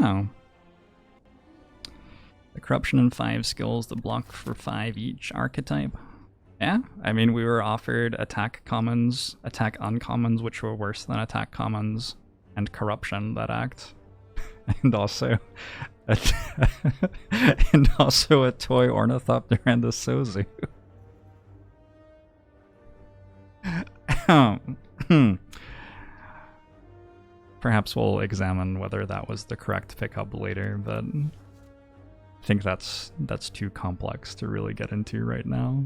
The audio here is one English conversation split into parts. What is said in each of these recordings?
Oh. The corruption and 5 skills that block for 5 each archetype. Yeah, I mean, we were offered attack commons, attack uncommons, which were worse than attack commons, and corruption that act. And also a and also a toy ornithopter and a Sozu. Perhaps we'll examine whether that was the correct pickup later, but I think that's too complex to really get into right now.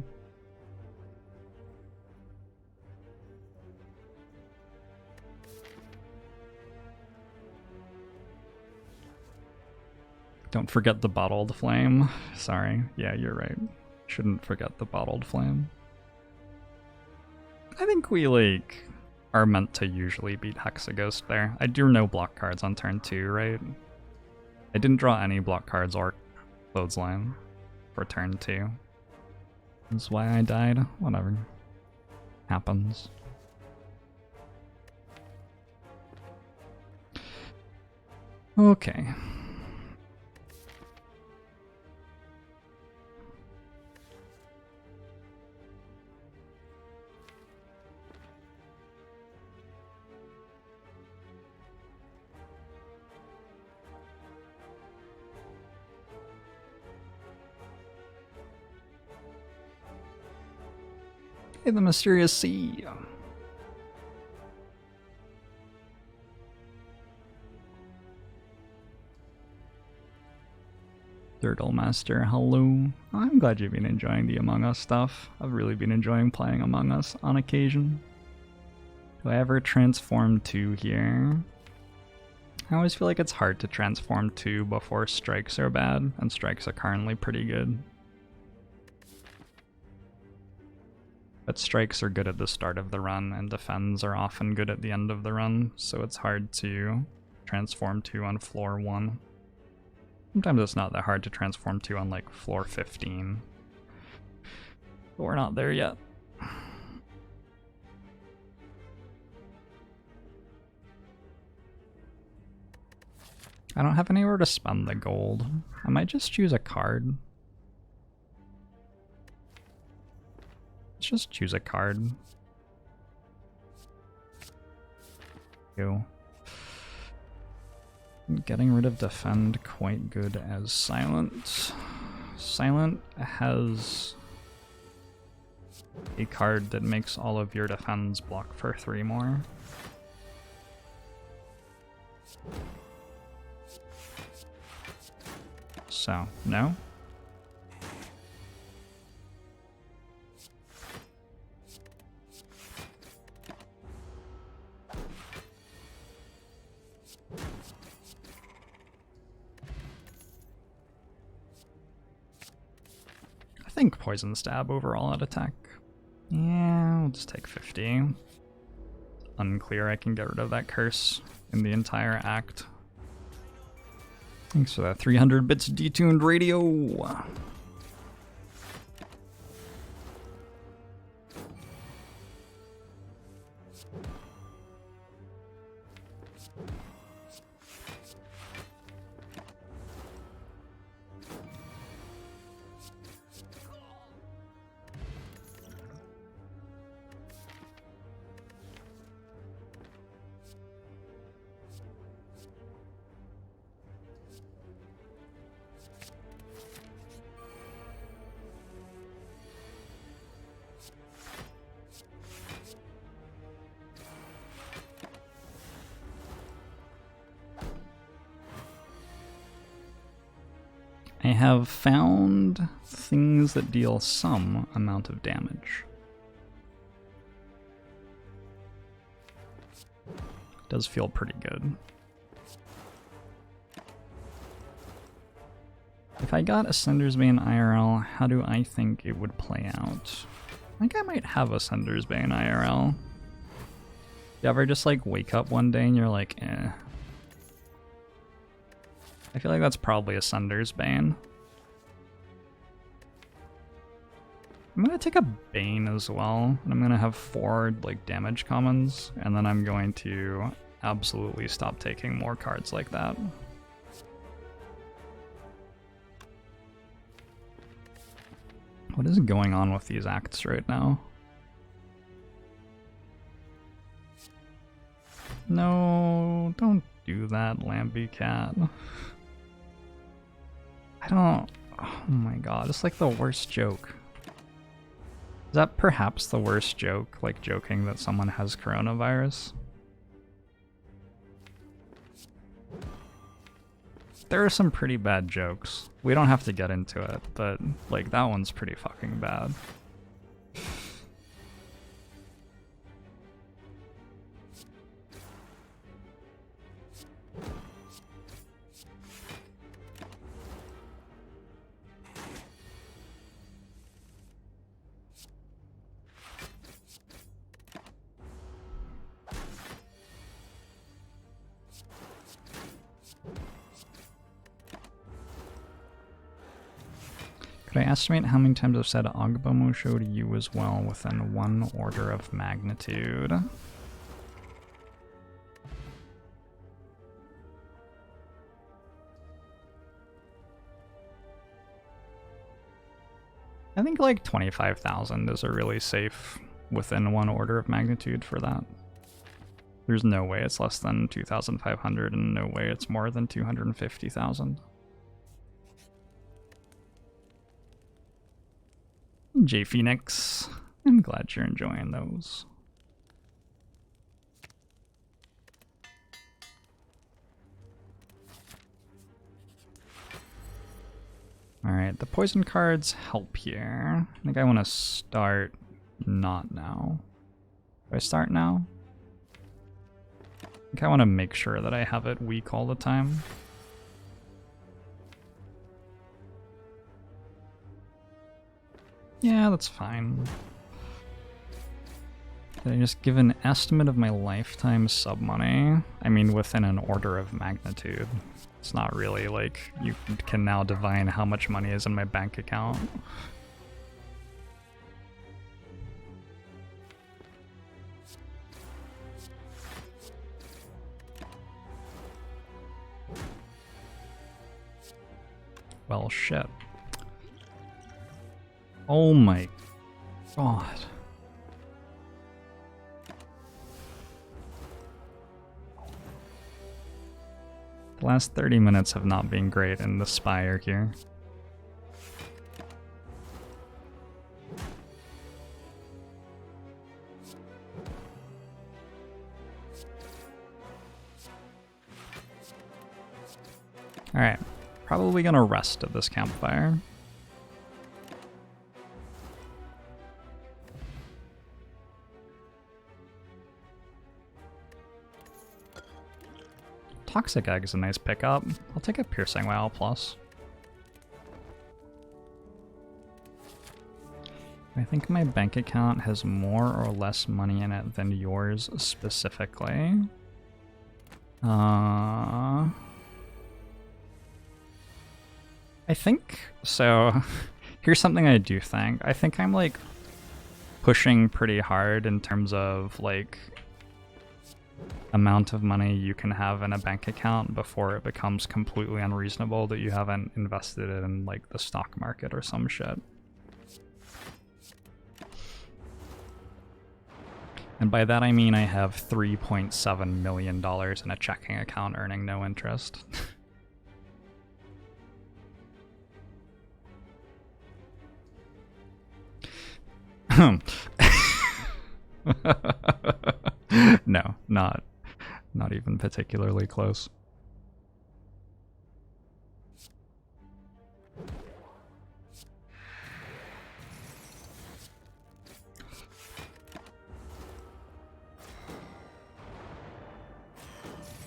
Don't forget the bottled flame. Sorry. Yeah, you're right. Shouldn't forget the bottled flame. I think we, like, are meant to usually beat Hexaghost there. I drew no block cards on turn 2, right? I didn't draw any block cards or Clothesline for turn 2. That's why I died. Whatever. Happens. Okay. Hey, the mysterious sea. Turtle Master, hello. I'm glad you've been enjoying the Among Us stuff. I've really been enjoying playing Among Us on occasion. Do I ever transform 2 here? I always feel like it's hard to transform 2 before strikes are bad, and strikes are currently pretty good. But strikes are good at the start of the run, and defends are often good at the end of the run, so it's hard to transform 2 on floor 1. Sometimes it's not that hard to transform 2 on, like, floor 15. But we're not there yet. I don't have anywhere to spend the gold. I might just choose a card. Let's just choose a card. Go. Getting rid of defend quite good as silent. Silent has a card that makes all of your defends block for 3 more. So, no? I think Poison Stab overall at attack. Yeah, I'll just take 50. Unclear I can get rid of that curse in the entire act. Thanks for that 300 bits detuned radio. I have found things that deal some amount of damage. Does feel pretty good. If I got Ascender's Bane IRL, how do I think it would play out? I think I might have Ascender's Bane IRL. You ever just like wake up one day and you're like, eh. I feel like that's probably Ascender's Bane. I'm gonna take a Bane as well, and I'm gonna have 4 like damage commons, and then I'm going to absolutely stop taking more cards like that. What is going on with these acts right now? No, don't do that, Lambie Cat. I don't... Oh my god, it's like the worst joke. Is that perhaps the worst joke? Like joking that someone has coronavirus? There are some pretty bad jokes. We don't have to get into it, but like that one's pretty fucking bad. Could I estimate how many times I've said Agbomo to you as well within one order of magnitude? I think like 25,000 is a really safe within one order of magnitude for that. There's no way it's less than 2,500 and no way it's more than 250,000. J Phoenix, I'm glad you're enjoying those. Alright, the poison cards help here. I think I want to start not now. Do I start now? I think I want to make sure that I have it weak all the time. Yeah, that's fine. Did I just give an estimate of my lifetime sub money? I mean, within an order of magnitude. It's not really like you can now divine how much money is in my bank account. Well, shit. Oh my god. The last 30 minutes have not been great in the Spire here. Alright, probably gonna rest at this campfire. Toxic Egg is a nice pickup. I'll take a Piercing Wow plus. I think my bank account has more or less money in it than yours specifically. I think so. Here's something I do think. I think I'm like pushing pretty hard in terms of like amount of money you can have in a bank account before it becomes completely unreasonable that you haven't invested it in like the stock market or some shit. And by that I mean I have $3.7 million in a checking account earning no interest. No, not even particularly close.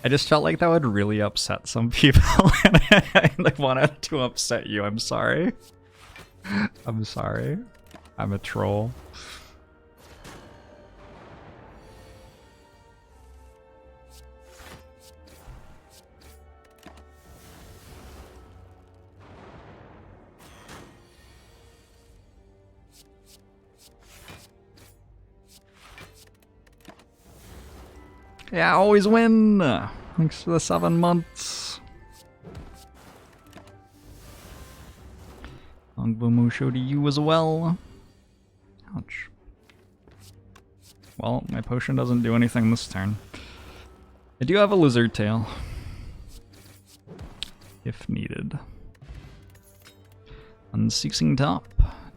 I just felt like that would really upset some people, and I like wanted to upset you. I'm sorry. I'm sorry. I'm a troll. Yeah, I always win! Thanks for the 7 months. Longbow Musho to you as well. Ouch. Well, my potion doesn't do anything this turn. I do have a Lizard Tail. If needed. Unceasing Top.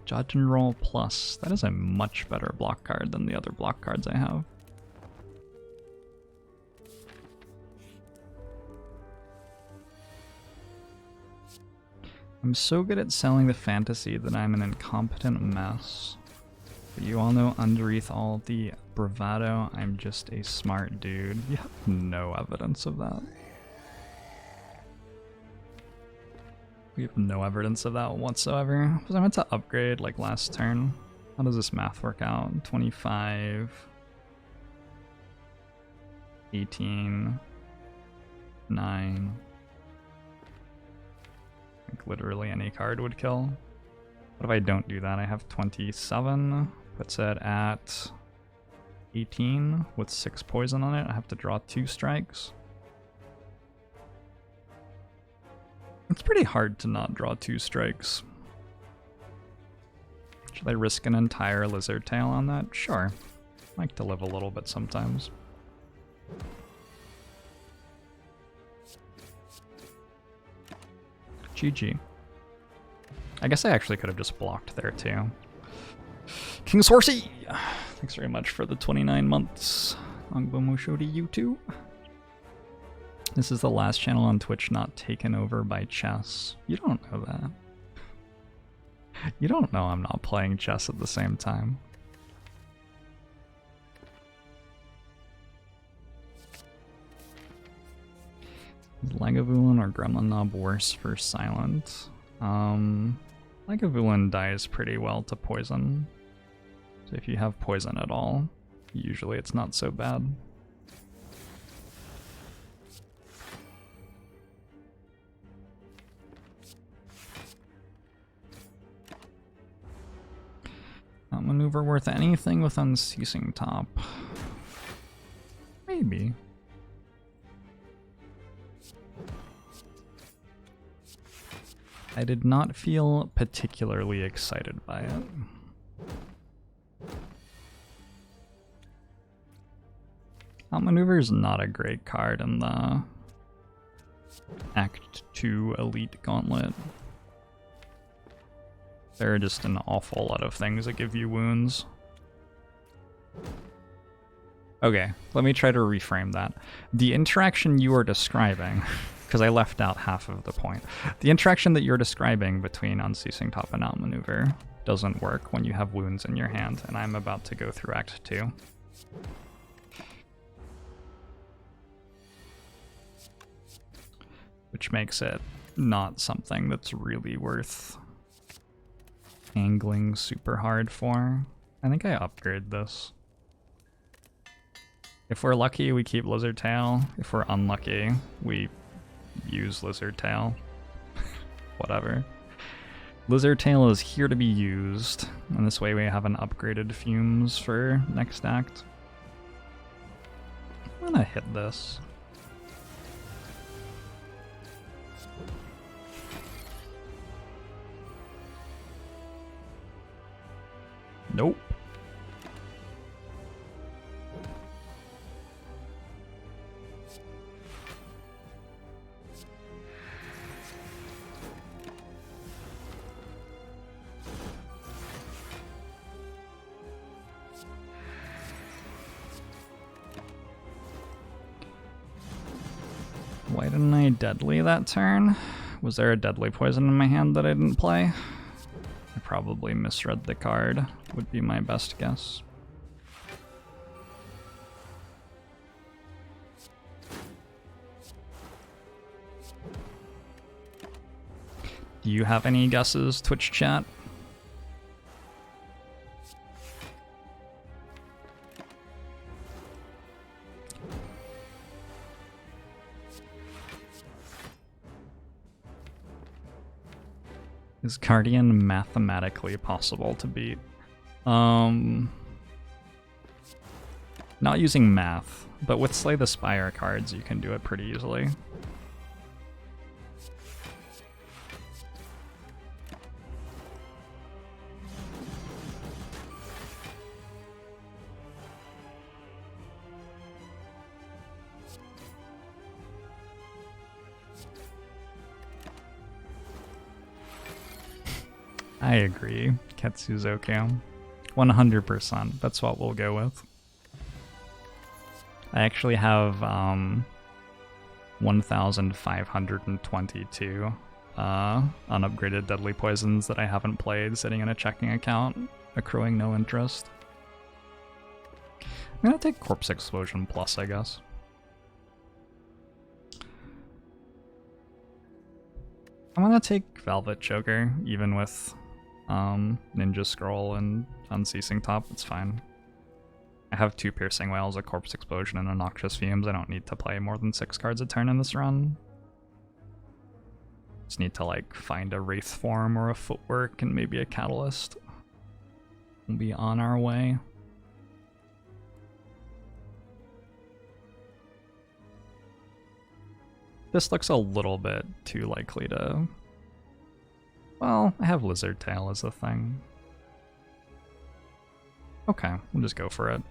Judge and Roll Plus. That is a much better block card than the other block cards I have. I'm so good at selling the fantasy that I'm an incompetent mess. But you all know underneath all the bravado, I'm just a smart dude. You have no evidence of that. We have no evidence of that whatsoever. Because I meant to upgrade like last turn. How does this math work out? 25, 18, 9. Like literally any card would kill. What if I don't do that? I have 27. Puts it at 18 with 6 poison on it. I have to draw 2 strikes. It's pretty hard to not draw 2 strikes. Should I risk an entire Lizard Tail on that? Sure. I like to live a little bit sometimes. GG. I guess I actually could have just blocked there too. King's Horsey! Thanks very much for the 29 months. Longbow Musho to you too. This is the last channel on Twitch not taken over by chess. You don't know that. You don't know I'm not playing chess at the same time. Is Lagavulin or Gremlin Knob worse for silent? Lagavulin dies pretty well to poison. So if you have poison at all, usually it's not so bad. Not maneuver worth anything with Unceasing Top. Maybe. I did not feel particularly excited by it. Outmaneuver is not a great card in the Act 2 Elite Gauntlet. There are just an awful lot of things that give you wounds. Okay, let me try to reframe that. The interaction you are describing, because I left out half of the point. The interaction that you're describing between Unceasing Top and Outmaneuver doesn't work when you have wounds in your hand, and I'm about to go through Act 2. Which makes it not something that's really worth angling super hard for. I think I upgrade this. If we're lucky, we keep Lizard Tail. If we're unlucky, we use Lizard Tail. Whatever. Lizard Tail is here to be used, and this way we have an upgraded Fumes for next act. I'm gonna hit this. Nope. Why didn't I deadly that turn? Was there a deadly poison in my hand that I didn't play? I probably misread the card, would be my best guess. Do you have any guesses, Twitch chat? Is Guardian mathematically possible to beat? Not using math, but with Slay the Spire cards you can do it pretty easily. I agree. Ketsuzoku. 100%. That's what we'll go with. I actually have 1,522 unupgraded deadly poisons that I haven't played sitting in a checking account, accruing no interest. I'm gonna take Corpse Explosion Plus, I guess. I'm gonna take Velvet Choker, even with Ninja Scroll and Unceasing Top, it's fine. I have 2 Piercing Wails, a Corpse Explosion, and a Noxious Fumes. I don't need to play more than 6 cards a turn in this run. Just need to like find a Wraith form or a Footwork and maybe a Catalyst. We'll be on our way. This looks a little bit too likely to... Well, I have Lizard Tail as a thing. Okay, we'll just go for it.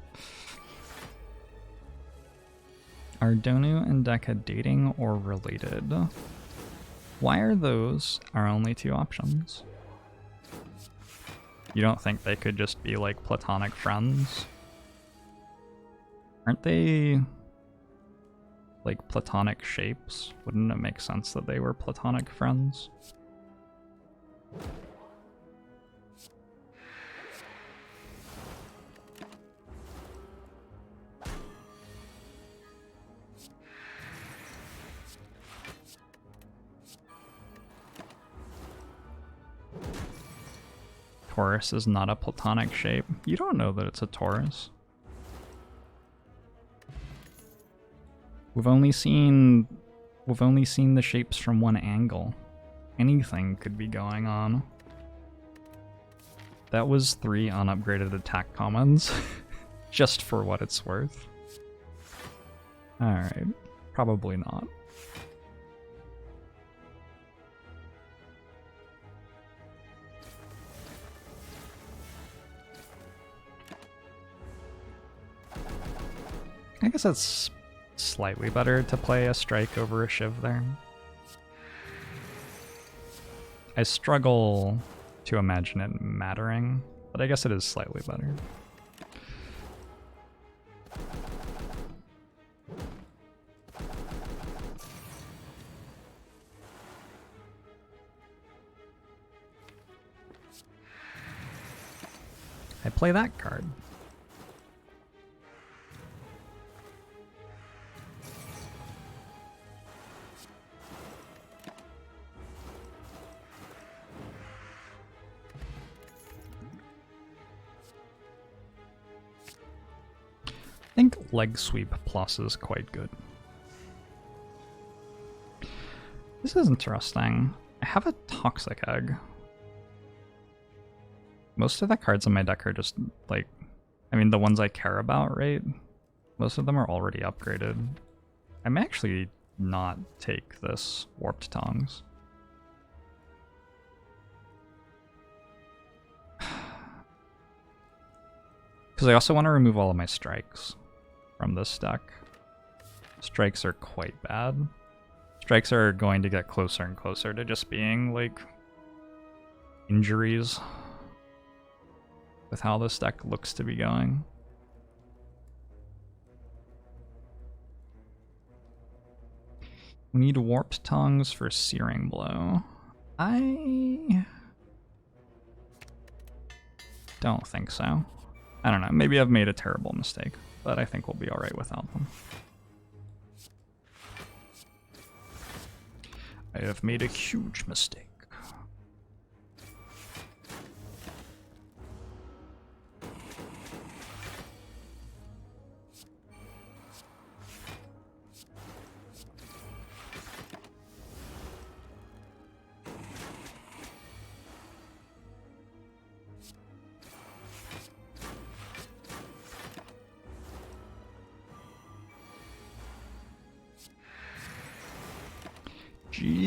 Are Donu and Deka dating or related? Why are those our only 2 options? You don't think they could just be like platonic friends? Aren't they like platonic shapes? Wouldn't it make sense that they were platonic friends? Taurus is not a platonic shape. You don't know that it's a Taurus. We've only seen the shapes from one angle. Anything could be going on. That was 3 unupgraded attack commons, just for what it's worth. Alright, probably not. I guess it's slightly better to play a strike over a Shiv there. I struggle to imagine it mattering, but I guess it is slightly better. I play that card. I think Leg Sweep Plus is quite good. This is interesting. I have a Toxic Egg. Most of the cards in my deck are just, like, I mean, the ones I care about, right? Most of them are already upgraded. I may actually not take this Warped Tongs. Because I also want to remove all of my strikes from this deck. Strikes are quite bad. Strikes are going to get closer and closer to just being, like, injuries with how this deck looks to be going. We need Warped Tongues for Searing Blow. I don't think so. I don't know, maybe I've made a terrible mistake, but I think we'll be alright without them. I have made a huge mistake. GG.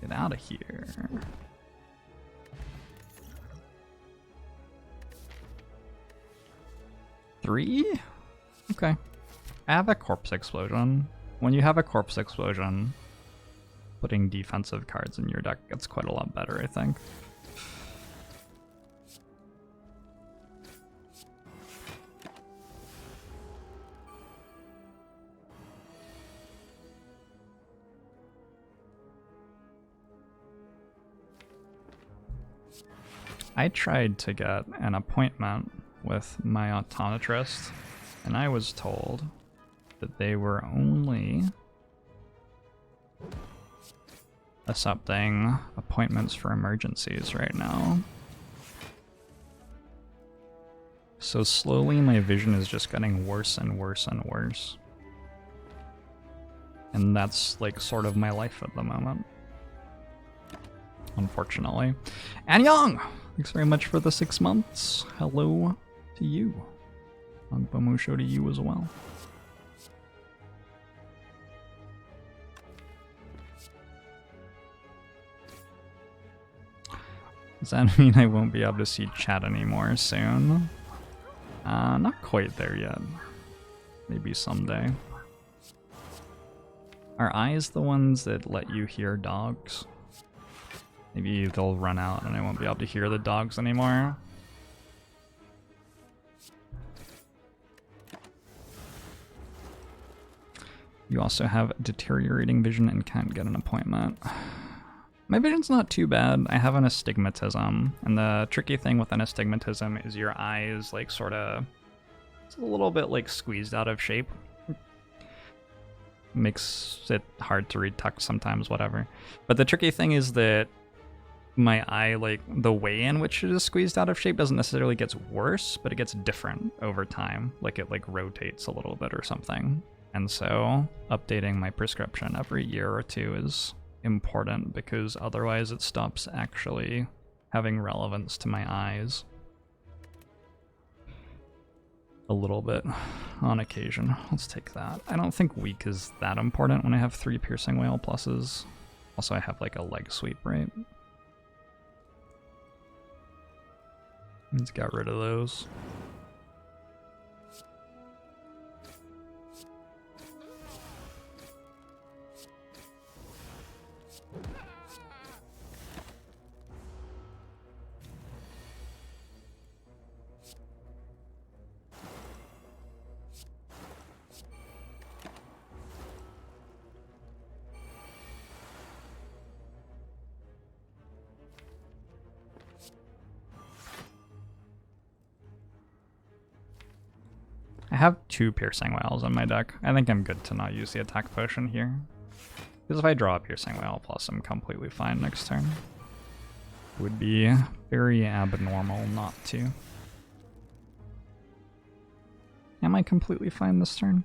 Get out of here. Three? Okay. I have a Corpse Explosion. When you have a Corpse Explosion, putting defensive cards in your deck gets quite a lot better, I think. I tried to get an appointment with my optometrist, and I was told that they were only accepting appointments for emergencies right now. So slowly my vision is just getting worse and worse and worse. And that's like sort of my life at the moment, unfortunately. And Young, thanks very much for the 6 months. Hello to you. Show to you as well. Does that mean I won't be able to see chat anymore soon? Not quite there yet. Maybe someday. Are eyes the ones that let you hear dogs? Maybe they'll run out and I won't be able to hear the dogs anymore. You also have deteriorating vision and can't get an appointment. My vision's not too bad. I have an astigmatism, and the tricky thing with an astigmatism is your eyes like sort of, it's a little bit like squeezed out of shape. Makes it hard to read text sometimes, whatever. But the tricky thing is that my eye, like the way in which it is squeezed out of shape doesn't necessarily get worse, but it gets different over time. Like it like rotates a little bit or something. And so updating my prescription every year or two is important because otherwise it stops actually having relevance to my eyes. A little bit on occasion. Let's take that. I don't think weak is that important when I have 3 piercing whale pluses. Also, I have like a leg sweep, right? Let's get rid of those. I have 2 piercing whales in my deck. I think I'm good to not use the attack potion here. Because if I draw a piercing whale plus, I'm completely fine next turn. It would be very abnormal not to. Am I completely fine this turn?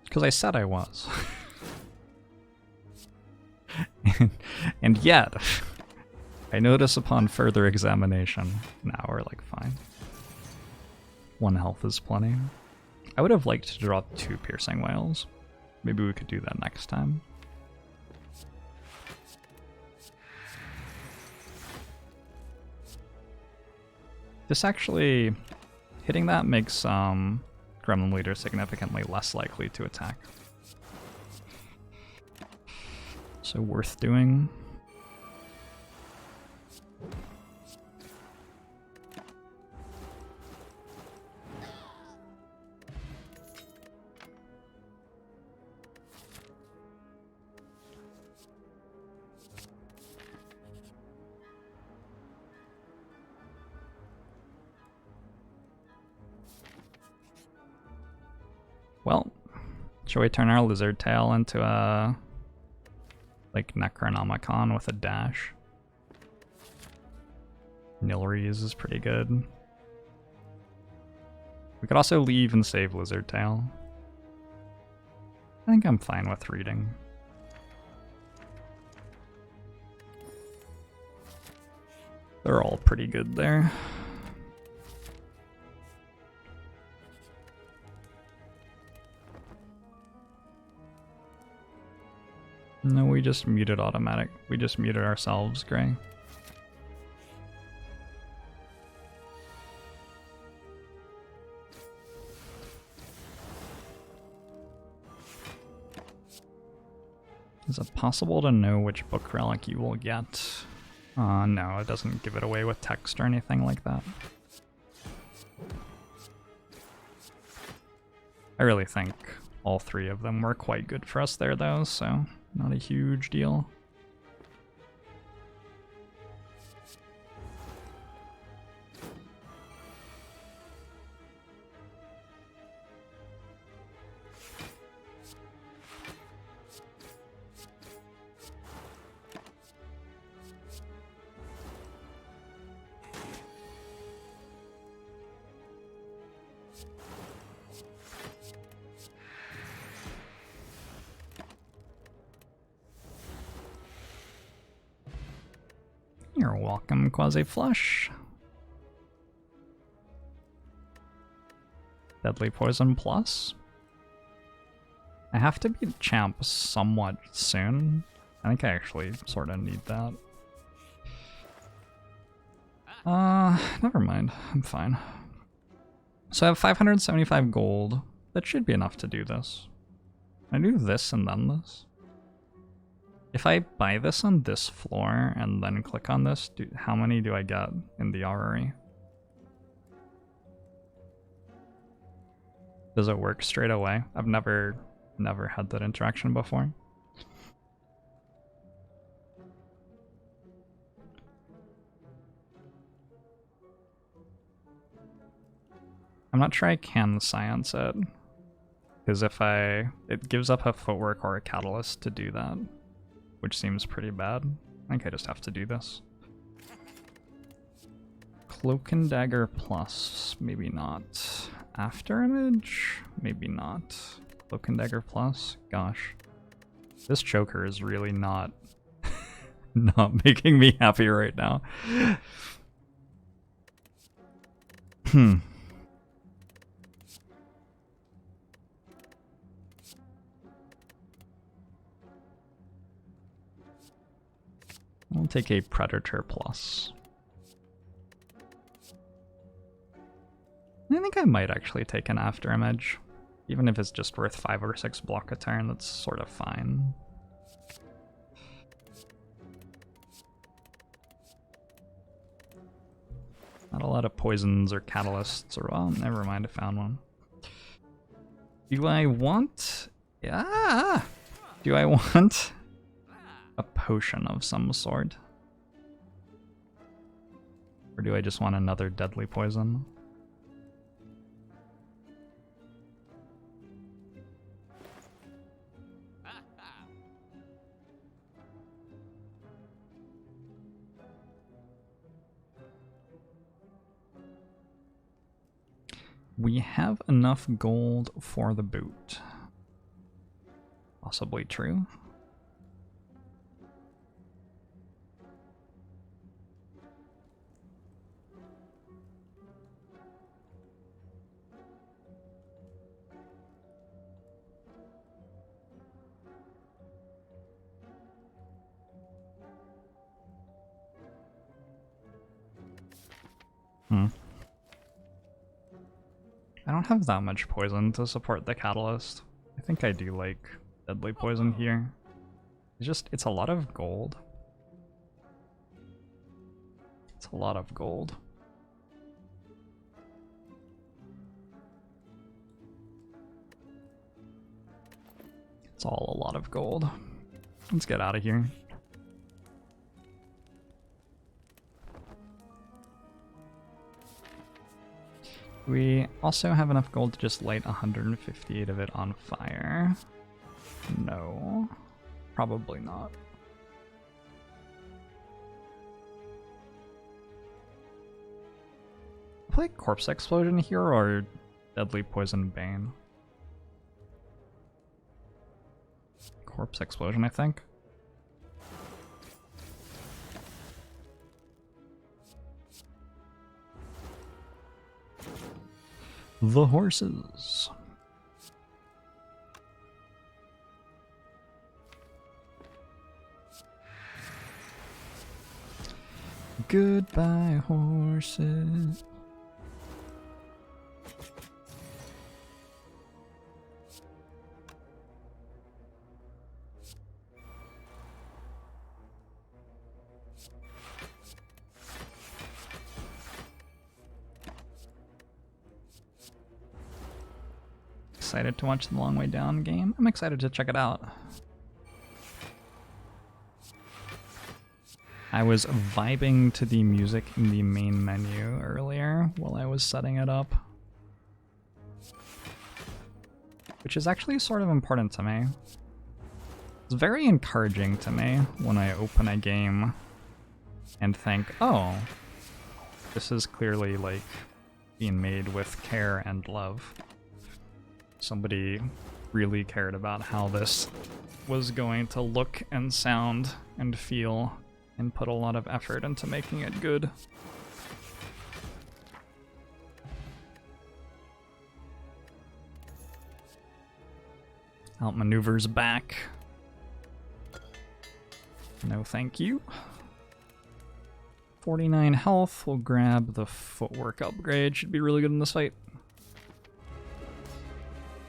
Because I said I was. and yet, I notice upon further examination, now we're like fine. 1 health is plenty. I would have liked to draw 2 piercing whales. Maybe we could do that next time. This actually, hitting that makes Gremlin Leader significantly less likely to attack. So worth doing. Well, shall we turn our lizard tail into a like Necronomicon with a dash? Nilrees is pretty good. We could also leave and save lizard tail. I think I'm fine with reading. They're all pretty good there. No, we just muted automatic. We just muted ourselves, Gray. Is it possible to know which book relic you will get? No, it doesn't give it away with text or anything like that. I really think all three of them were quite good for us there though, so not a huge deal. You're welcome, Quasi-Flush. Deadly Poison Plus. I have to beat Champ somewhat soon. I think I actually sort of need that. Never mind. I'm fine. So I have 575 gold. That should be enough to do this. I do this and then this. If I buy this on this floor and then click on this, how many do I get in the orrery? Does it work straight away? I've never had that interaction before. I'm not sure I can science it. Because if it gives up a footwork or a catalyst to do that. Which seems pretty bad. I think I just have to do this. Cloak and Dagger Plus, maybe not. After Image? Maybe not. Cloak and Dagger Plus? Gosh. This choker is really not not making me happy right now. I'll take a Predator Plus. I think I might actually take an After Image. Even if it's just worth 5 or 6 block a turn, that's sort of fine. Not a lot of poisons or catalysts, or well, never mind, I found one. Do I want... Yeah! Do I want a potion of some sort? Or do I just want another deadly poison? We have enough gold for the boot. Possibly true. I don't have that much poison to support the catalyst. I think I do like deadly poison here. It's a lot of gold. It's a lot of gold. It's all a lot of gold. Let's get out of here. We also have enough gold to just light 158 of it on fire. No, probably not. Play Corpse Explosion here or Deadly Poison Bane? Corpse Explosion, I think. The horses. Goodbye, horses. excited to watch the Long Way Down game. I'm excited to check it out. I was vibing to the music in the main menu earlier while I was setting it up, which is actually sort of important to me. It's very encouraging to me when I open a game and think, oh, this is clearly like being made with care and love. Somebody really cared about how this was going to look and sound and feel, and put a lot of effort into making it good. Outmaneuvers back. No thank you. 49 health, we'll grab the footwork upgrade, should be really good in this fight.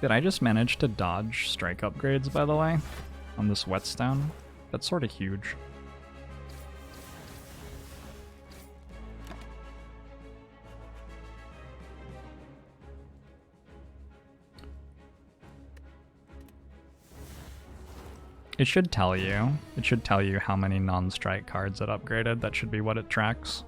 Did I just manage to dodge strike upgrades, by the way, on this whetstone? That's sort of huge. It should tell you. It should tell you how many non-strike cards it upgraded. That should be what it tracks.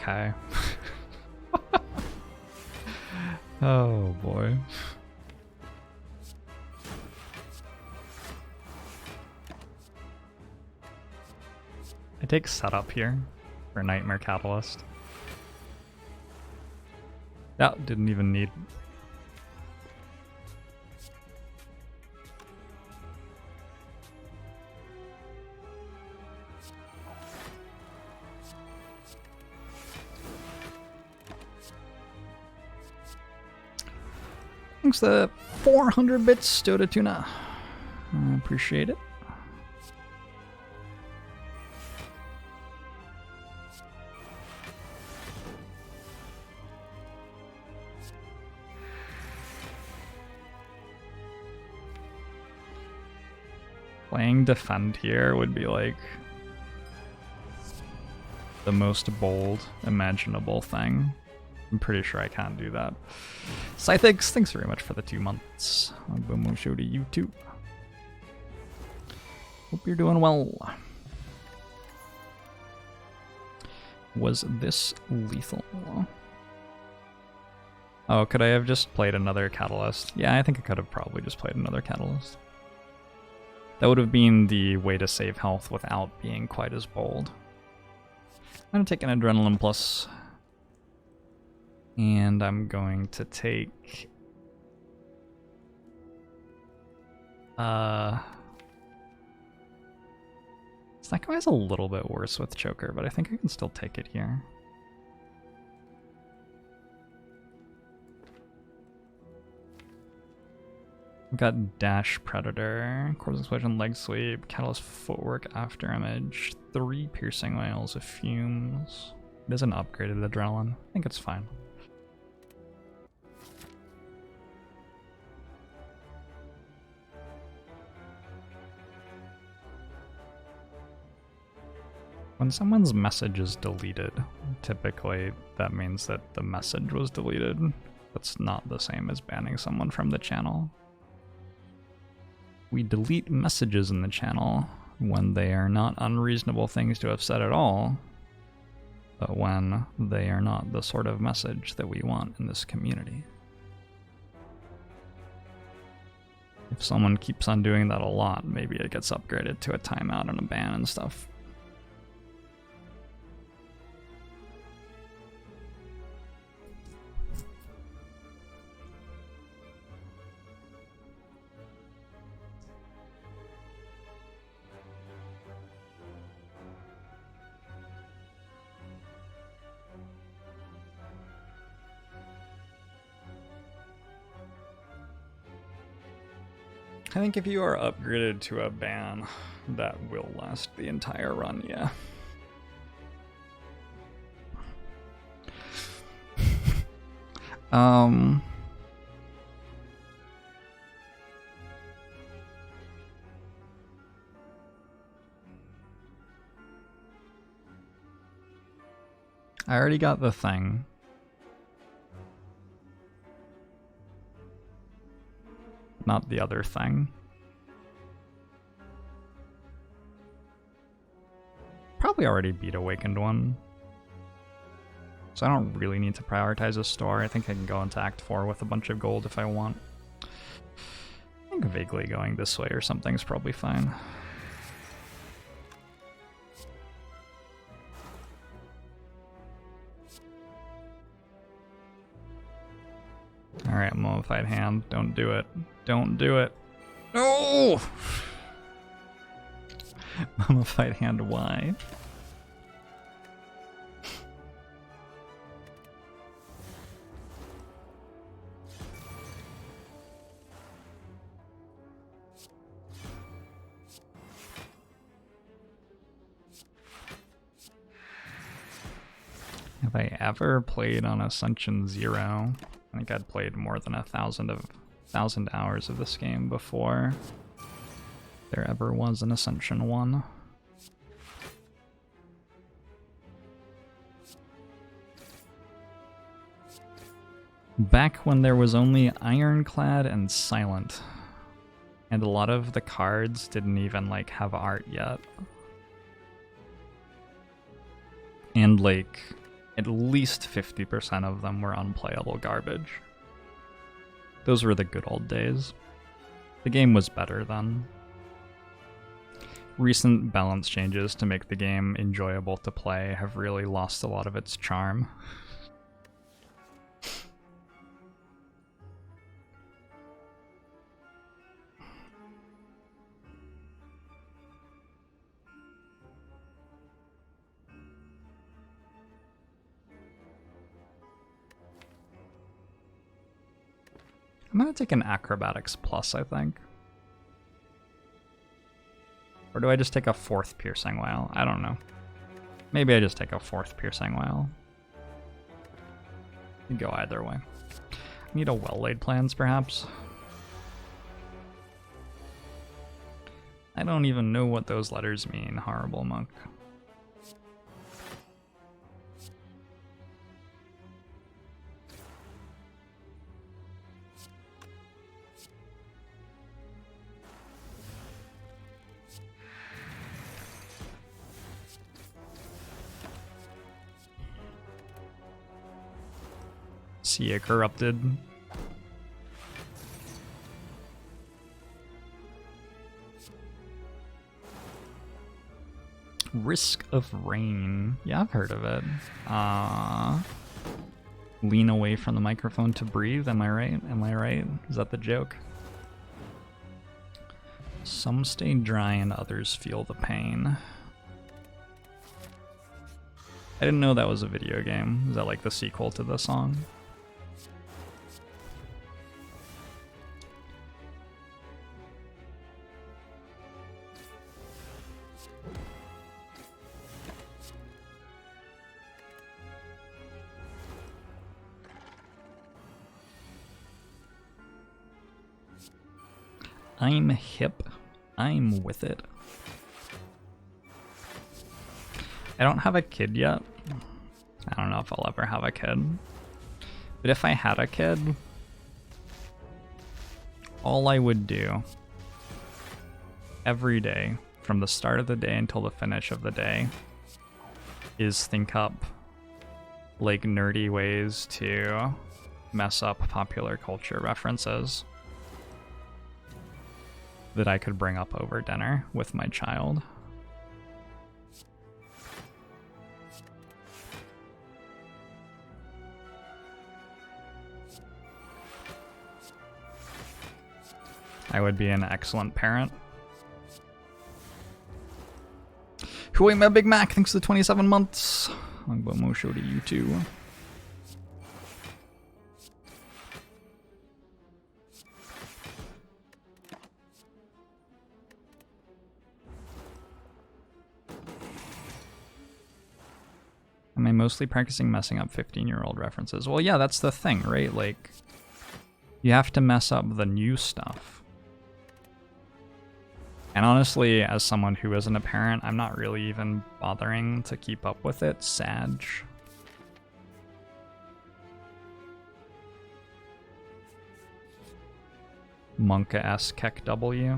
Okay. Oh boy. I take setup here for Nightmare Catalyst. That didn't even need. Thanks the 400 bits, Dota Tuna. I appreciate it. Playing defend here would be like the most bold imaginable thing. I'm pretty sure I can't do that. Scythix, thanks very much for the 2 months. Boom show to you too. Hope you're doing well. Was this lethal? Oh, could I have just played another Catalyst? Yeah, I think I could have probably just played another Catalyst. That would have been the way to save health without being quite as bold. I'm going to take an Adrenaline Plus. And I'm going to take... That guy's a little bit worse with Choker, but I think I can still take it here. We've got Dash Predator, Corpse Explosion, Leg Sweep, Catalyst Footwork, After Image, 3 Piercing Wails of Fumes. It is an upgraded Adrenaline. I think it's fine. When someone's message is deleted, typically that means that the message was deleted. That's not the same as banning someone from the channel. We delete messages in the channel when they are not unreasonable things to have said at all, but when they are not the sort of message that we want in this community. If someone keeps on doing that a lot, maybe it gets upgraded to a timeout and a ban and stuff. I think if you are upgraded to a ban, that will last the entire run, yeah. Um... I already got the thing. Not the other thing. Probably already beat Awakened One. So I don't really need to prioritize a store. I think I can go into Act 4 with a bunch of gold if I want. I think vaguely going this way or something's probably fine. Alright, Mummified Hand. Don't do it. Don't do it. No! Mummified Hand, why? Have I ever played on Ascension 0? I think I'd played more than 1,000 hours of this game before there ever was an Ascension 1. Back when there was only Ironclad and Silent, and a lot of the cards didn't even like have art yet. And like at least 50% of them were unplayable garbage. Those were the good old days. The game was better then. Recent balance changes to make the game enjoyable to play have really lost a lot of its charm. I'm gonna take an Acrobatics Plus, I think. Or do I just take a 4th Piercing Wail? I don't know. Maybe I just take a 4th Piercing Wail. You can go either way. I need a Well-Laid Plans, perhaps. I don't even know what those letters mean, Horrible Monk. See a Corrupted. Risk of Rain. Yeah, I've heard of it. Lean away from the microphone to breathe. Am I right? Am I right? Is that the joke? Some stay dry and others feel the pain. I didn't know that was a video game. Is that like the sequel to the song? I'm hip. I'm with it. I don't have a kid yet. I don't know if I'll ever have a kid. But if I had a kid, all I would do every day, from the start of the day until the finish of the day, is think up like nerdy ways to mess up popular culture references that I could bring up over dinner with my child. I would be an excellent parent. Who ate my Big Mac? Thanks to the 27 months. Longbow show to you too. Am I mostly practicing messing up 15-year-old references? Well, yeah, that's the thing, right? Like, you have to mess up the new stuff. And honestly, as someone who isn't a parent, I'm not really even bothering to keep up with it. Sag. Monka S Kek W.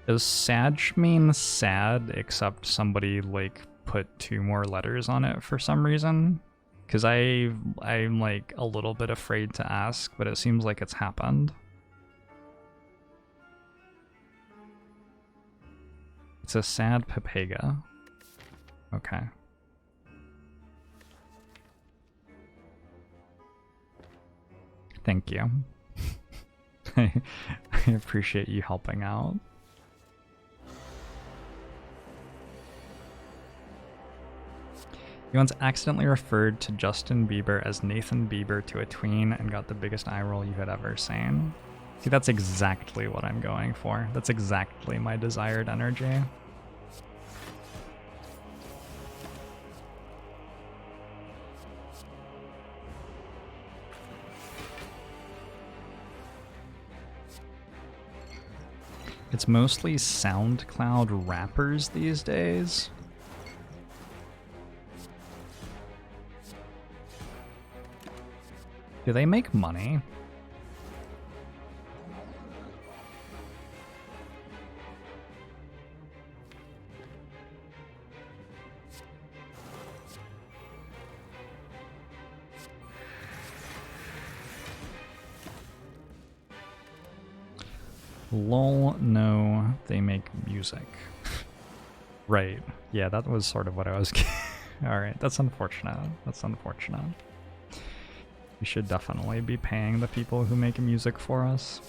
Does Sag mean sad, except somebody, like, put 2 more letters on it for some reason? Because I'm, like, a little bit afraid to ask, but it seems like it's happened. It's a sad Pepega. Okay. Thank you. I appreciate you helping out. He once accidentally referred to Justin Bieber as Nathan Bieber to a tween and got the biggest eye roll you had ever seen. See, that's exactly what I'm going for. That's exactly my desired energy. It's mostly SoundCloud rappers these days. Do they make money? Lol, no, they make music. Right, yeah, that was sort of what I was... Alright, that's unfortunate. That's unfortunate. We should definitely be paying the people who make music for us.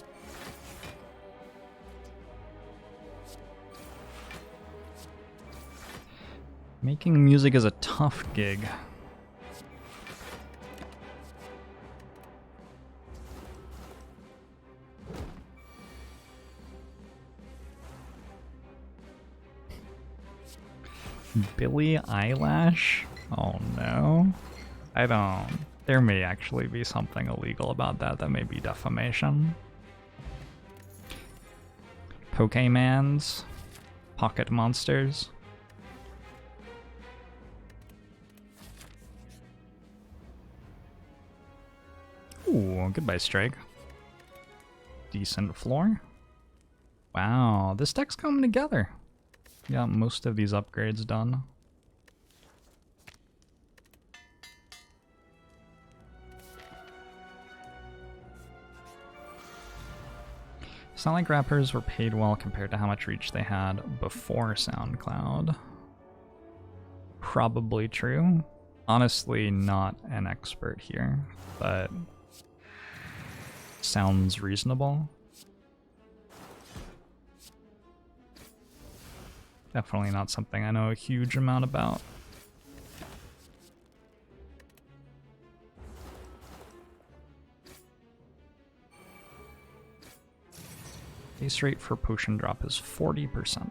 Making music is a tough gig. Billie Eilish? Oh no. I don't... There may actually be something illegal about that. That may be defamation. Pokemans. Pocket monsters. Ooh, goodbye, Strike. Decent floor. Wow, this deck's coming together. Got most of these upgrades done. It's not like rappers were paid well compared to how much reach they had before SoundCloud. Probably true. Honestly, not an expert here, but sounds reasonable. Definitely not something I know a huge amount about. Base rate for potion drop is 40%.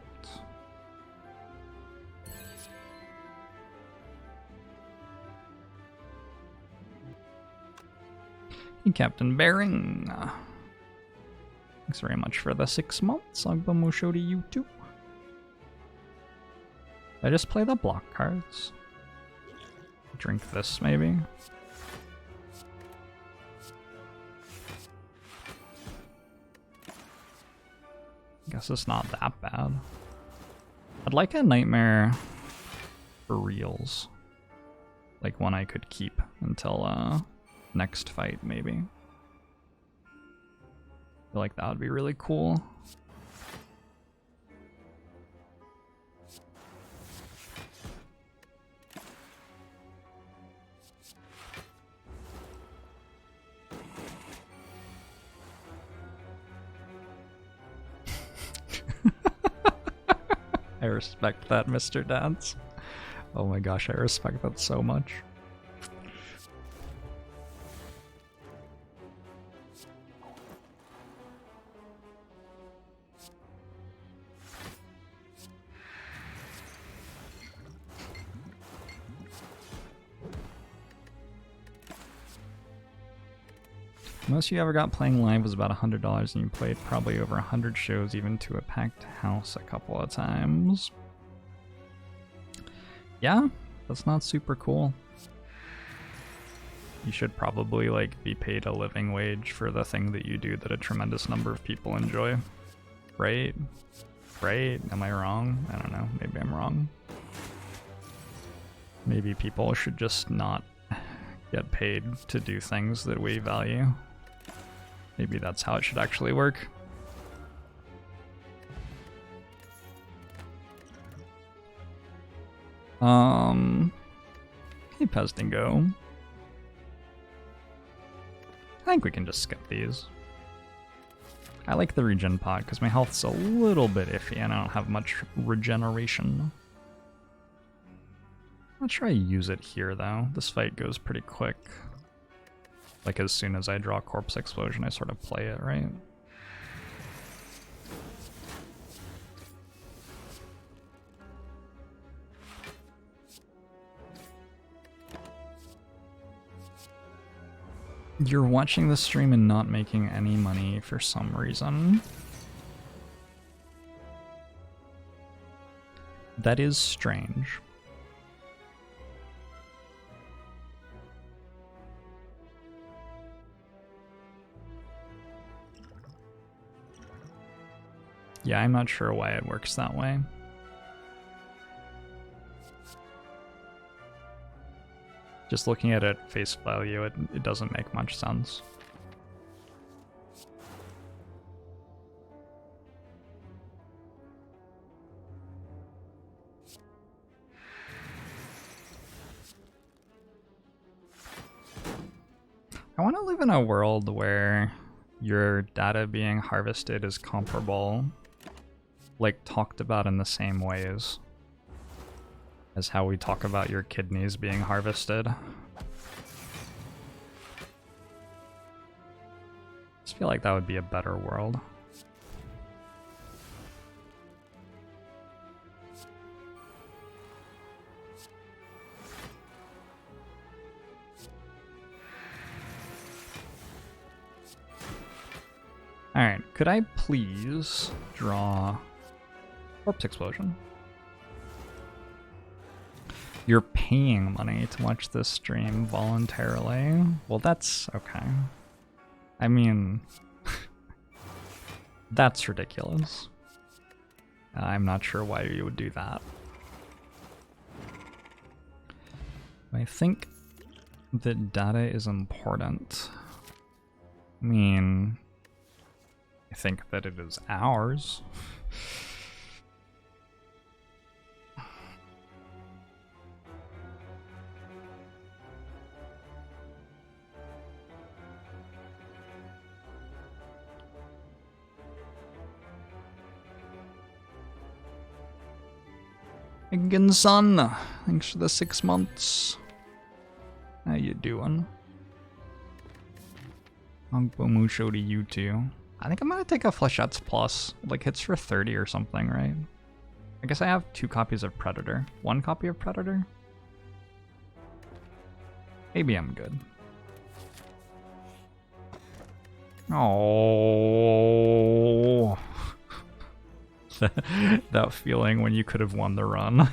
Hey, Captain Bearing. Thanks very much for the 6 months. Agba show to you too. Did I just play the block cards? Drink this, maybe? Guess it's not that bad. I'd like a nightmare for reals. Like one I could keep until next fight, maybe. I feel like that would be really cool. I respect that, Mr. Dance. Oh my gosh, I respect that so much. Most you ever got playing live was about $100 and you played probably over 100 shows, even to a packed house a couple of times. Yeah, that's not super cool. You should probably like be paid a living wage for the thing that you do that a tremendous number of people enjoy. Right? Right? Am I wrong? I don't know. Maybe I'm wrong. Maybe people should just not get paid to do things that we value. Maybe that's how it should actually work. Hey, Pestingo. I think we can just skip these. I like the regen pod because my health's a little bit iffy and I don't have much regeneration. I'm not sure I use it here though. This fight goes pretty quick. Like as soon as I draw Corpse Explosion, I sort of play it, right? You're watching the stream and not making any money for some reason. That is strange. Yeah, I'm not sure why it works that way. Just looking at it face value, it doesn't make much sense. I want to live in a world where your data being harvested is comparable, like talked about in the same ways as how we talk about your kidneys being harvested. I just feel like that would be a better world. Alright, could I please draw Corpse Explosion? You're paying money to watch this stream voluntarily? Well, that's okay. I mean, that's ridiculous. I'm not sure why you would do that. I think that data is important. I mean, I think that it is ours. Again, son, thanks for the 6 months. How you doing? Musho to you too. I think I'm gonna take a Flechettes Plus. It like hits for 30 or something, right? I guess I have 2 copies of Predator. 1 copy of Predator? Maybe I'm good. Oh. That feeling when you could have won the run.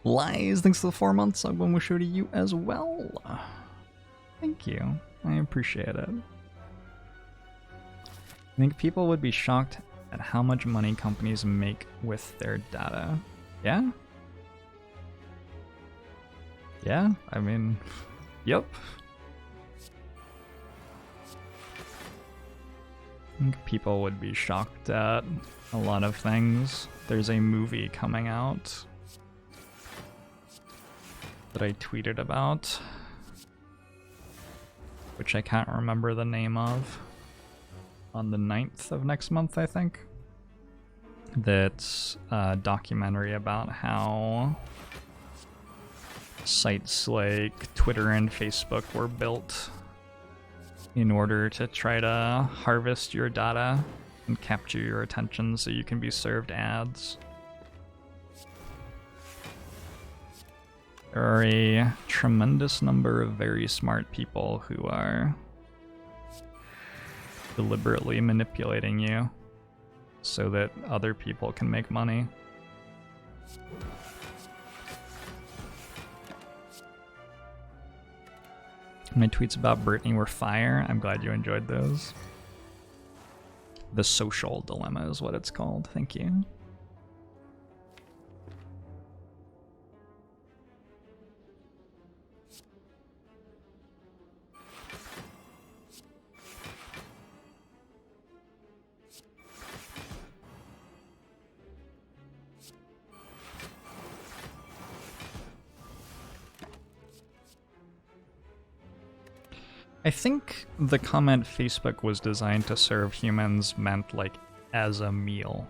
Lies, thanks for the 4 months. I will show to you as well. Thank you. I appreciate it. I think people would be shocked at how much money companies make with their data. Yeah? Yeah, I mean, yep. I think people would be shocked at a lot of things. There's a movie coming out that I tweeted about, which I can't remember the name of, on the 9th of next month, I think. That's a documentary about how sites like Twitter and Facebook were built in order to try to harvest your data and capture your attention so you can be served ads. There are a tremendous number of very smart people who are deliberately manipulating you so that other people can make money. My tweets about Brittany were fire. I'm glad you enjoyed those. The social dilemma is what it's called. Thank you. I think the comment Facebook was designed to serve humans meant like as a meal.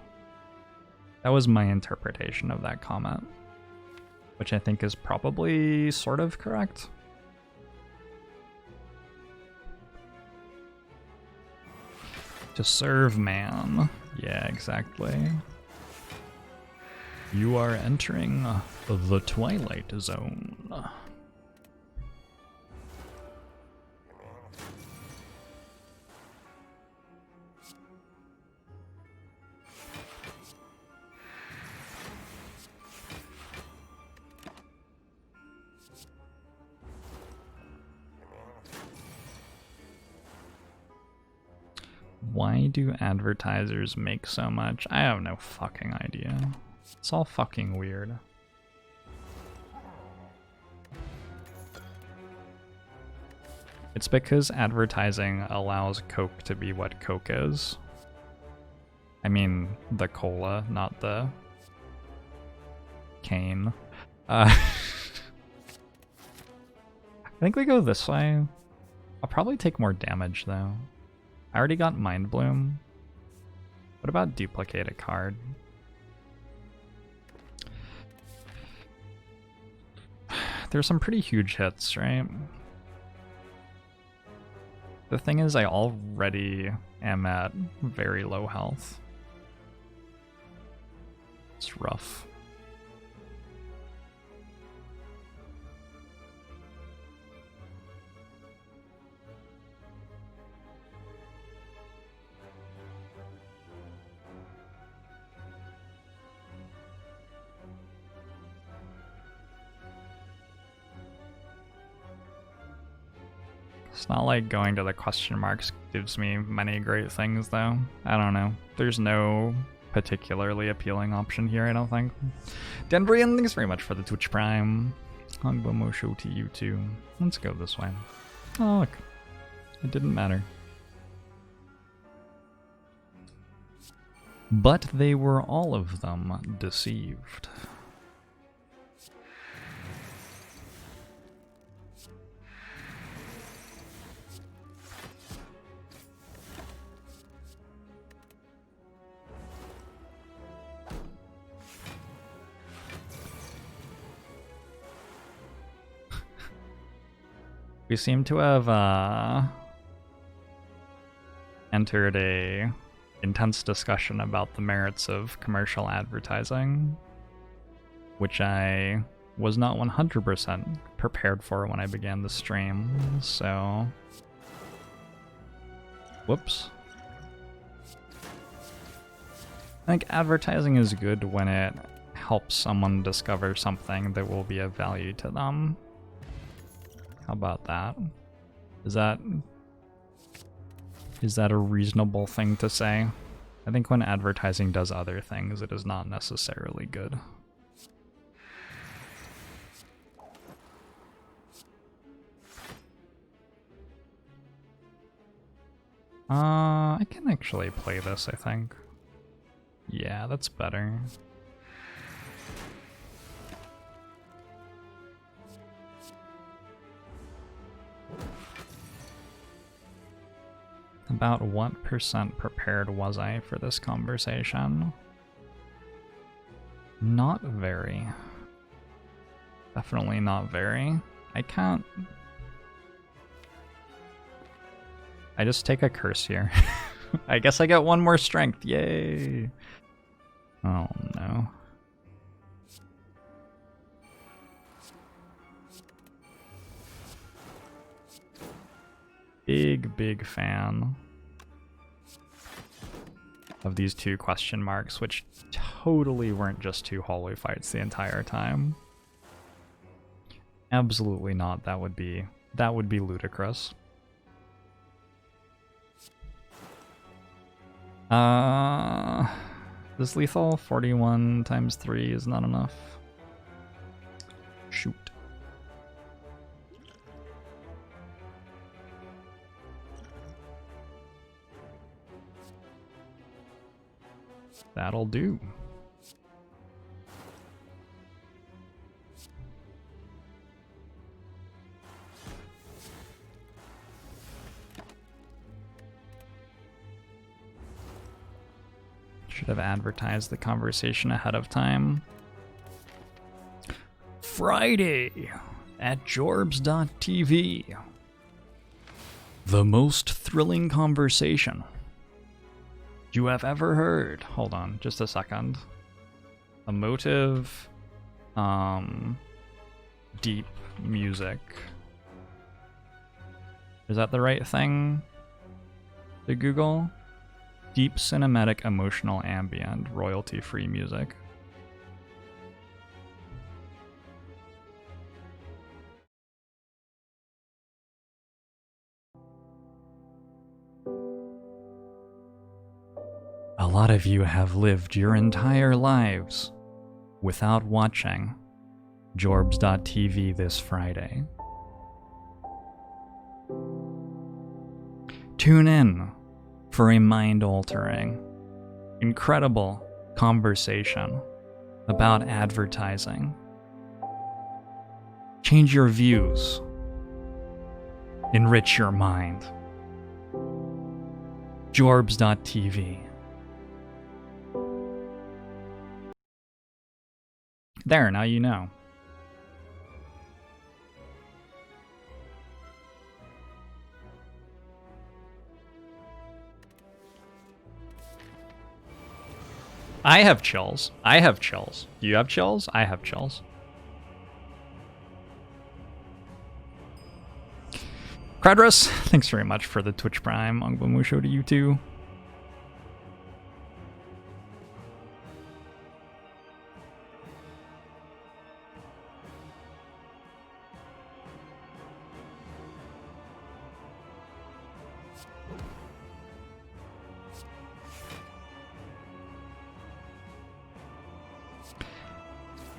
That was my interpretation of that comment, which I think is probably sort of correct. To serve man. Yeah, exactly. You are entering the Twilight Zone. Why do advertisers make so much? I have no fucking idea. It's all fucking weird. It's because advertising allows Coke to be what Coke is. I mean, the cola, not the cane. I think we go this way. I'll probably take more damage though. I already got Mind Bloom. What about duplicate a card? There's some pretty huge hits, right? The thing is, I already am at very low health. It's rough. It's not like going to the question marks gives me many great things, though. I don't know. There's no particularly appealing option here, I don't think. Denbrian, thanks very much for the Twitch Prime. Hongbomo show to you too. Let's go this way. Oh, look. It didn't matter. But they were all of them deceived. We seem to have entered a intense discussion about the merits of commercial advertising, which I was not 100% prepared for when I began the stream, so... Whoops. I think advertising is good when it helps someone discover something that will be of value to them. How about that? Is that a reasonable thing to say? I think when advertising does other things, it is not necessarily good. I can actually play this, I think. Yeah, that's better. About what percent prepared was I for this conversation? Not very. Definitely not very. I can't... I just take a curse here. I guess I get one more strength. Yay! Oh no. big fan of these two question marks, which totally weren't just two hallway fights the entire time. Absolutely not. That would be ludicrous. This lethal 41 times 3 is not enough. Shoot. That'll do. Should have advertised the conversation ahead of time. Friday at Jorbs.tv. The most thrilling conversation you have ever heard. Hold on, just a second. Emotive, deep music. Is that the right thing to Google? Deep cinematic emotional ambient, royalty-free music. A lot of you have lived your entire lives without watching Jorbs.tv this Friday. Tune in for a mind-altering, incredible conversation about advertising. Change your views. Enrich your mind. Jorbs.tv. There, now you know. I have chills. I have chills. Do you have chills? I have chills. Cradrus, thanks very much for the Twitch Prime. Angbamusho to you too.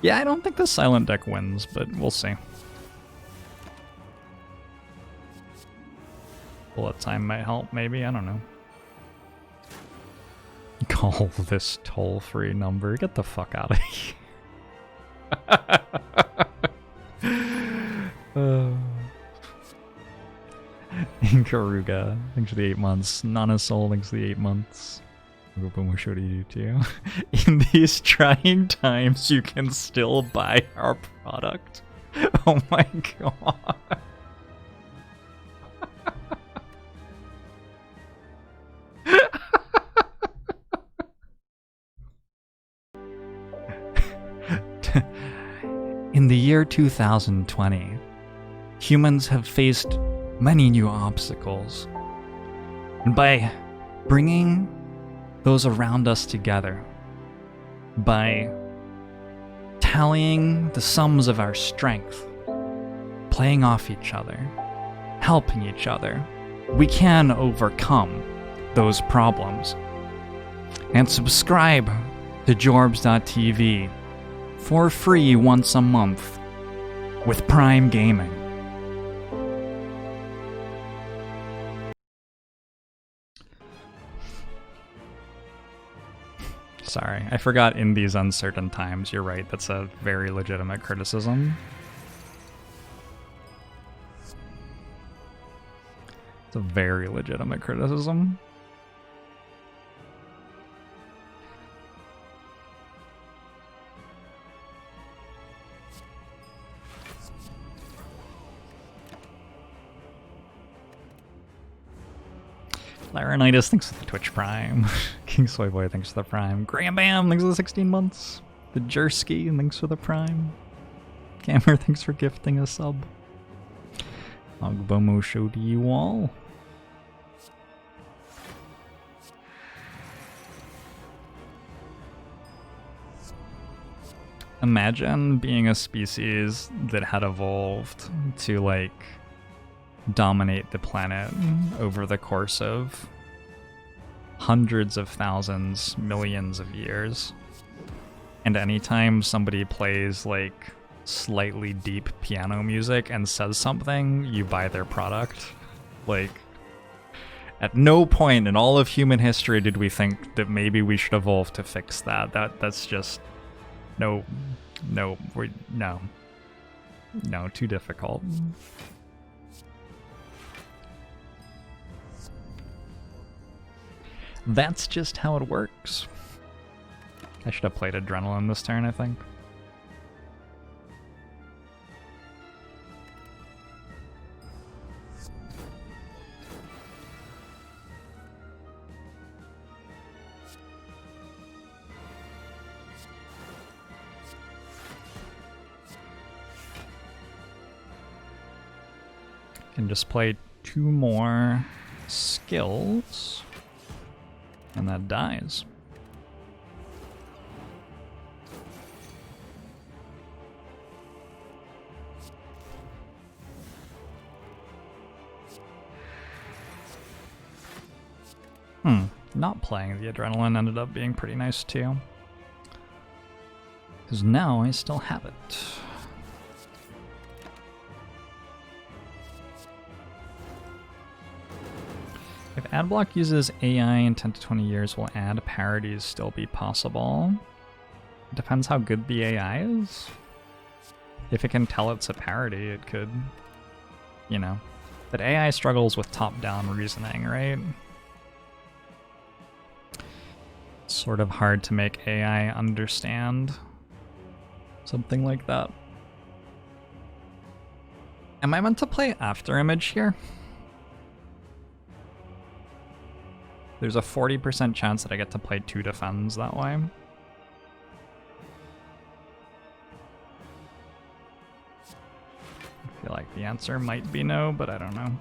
Yeah, I don't think the silent deck wins, but we'll see. Bullet time might help, maybe, I don't know. Call this toll-free number. Get the fuck out of here. Inkaruga, thanks for the 8 months. Nana Soul, thanks for the 8 months. We'll show to you too. In these trying times, you can still buy our product. Oh my god. In the year 2020, humans have faced many new obstacles. And by bringing those around us together, by tallying the sums of our strength, playing off each other, helping each other, we can overcome those problems. And subscribe to Jorbs.tv for free once a month with Prime Gaming. Sorry, I forgot in these uncertain times. You're right, that's a very legitimate criticism. It's a very legitimate criticism. Laronitis, thanks for the Twitch Prime. King Soyboy, thanks for the Prime. Graham Bam, thanks for the 16 months. The Jersky, thanks for the Prime. Cammer, thanks for gifting a sub. Ogbomo show to you all. Imagine being a species that had evolved to, like, dominate the planet over the course of hundreds of thousands, millions of years. And anytime somebody plays, like, slightly deep piano music and says something, you buy their product. Like, at no point in all of human history did we think that maybe we should evolve to fix that. That's just no, too difficult. That's just how it works. I should have played Adrenaline this turn, I think. Can just play 2 more skills, and that dies. Not playing the Adrenaline ended up being pretty nice too. Because now I still have it. If Adblock uses AI in 10 to 20 years, will ad parodies still be possible? It depends how good the AI is. If it can tell it's a parody, it could, you know. But AI struggles with top-down reasoning, right? It's sort of hard to make AI understand something like that. Am I meant to play After Image here? There's a 40% chance that I get to play 2 defends that way. I feel like the answer might be no, but I don't know.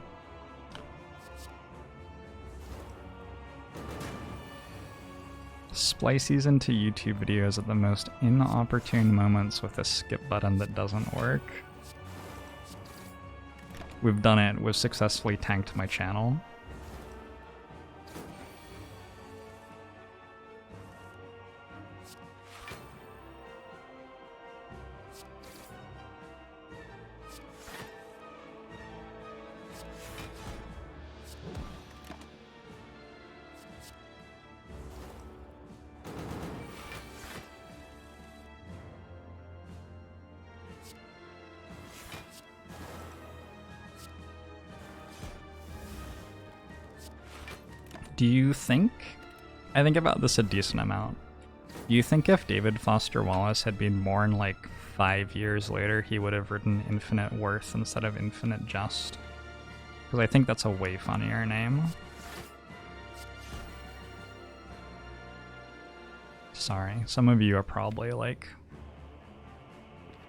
Splices into YouTube videos at the most inopportune moments with a skip button that doesn't work. We've done it. We've successfully tanked my channel. Do you think, I think about this a decent amount, do you think if David Foster Wallace had been born like 5 years later, he would have written Infinite Worth instead of Infinite Jest? Because I think that's a way funnier name. Sorry, some of you are probably like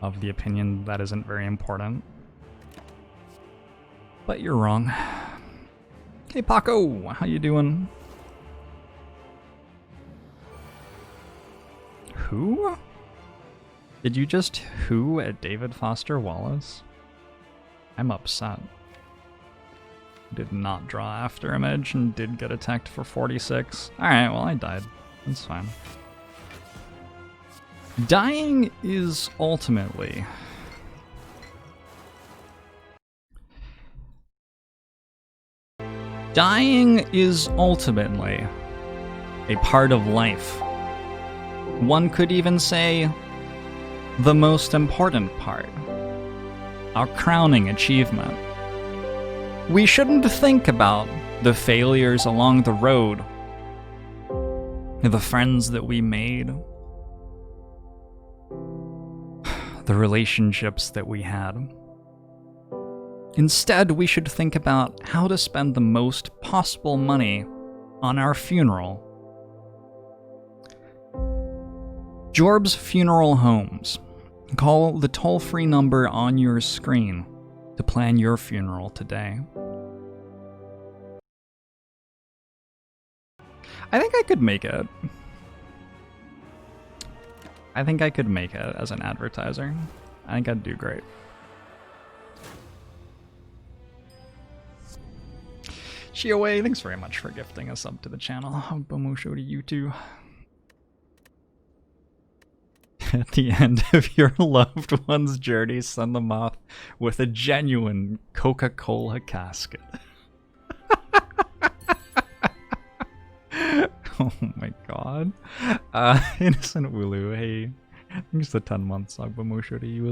of the opinion that isn't very important. But you're wrong. Hey Paco, how you doing? Who? Did you just who at David Foster Wallace? I'm upset. Did not draw After Image and did get attacked for 46. Alright, well I died. That's fine. Dying is ultimately a part of life. One could even say the most important part. Our crowning achievement. We shouldn't think about the failures along the road, the friends that we made, the relationships that we had. Instead, we should think about how to spend the most possible money on our funeral. Jorbs Funeral Homes. Call the toll-free number on your screen to plan your funeral today. I think I could make it. I think I could make it as an advertiser. I think I'd do great. Shiaway, thanks very much for gifting a sub to the channel. Bomosho to you too. At the end of your loved one's journey, send them off with a genuine Coca-Cola casket. Oh my god. Innocent Wooloo, hey. Thanks for 10 months, Bomosho to you as well.